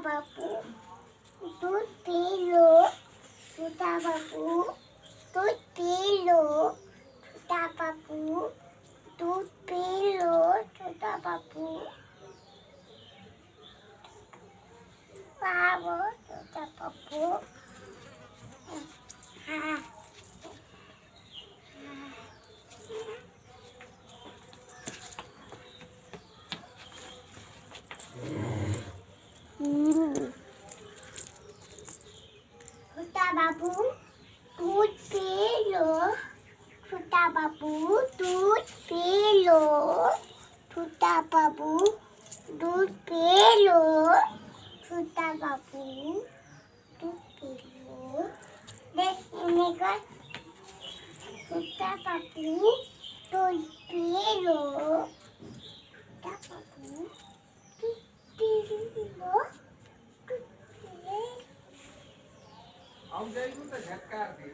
बापू दूध P low. छोटा बापू दूध पी लो। छोटा बापू दूध पी लो। छोटा बापू बाबू छोटा बापू हाँ छोटा बाबू दूध पी लो। छोटा बाबू दूध पी लो। छोटा बाबू दूध पी लो। छोटा बाबू दूध पी लो। देख निकल। छोटा बाबू दूध पी लो। छोटा बाबू दूध पी लो। આમ જઈ તો ઝટકાર દે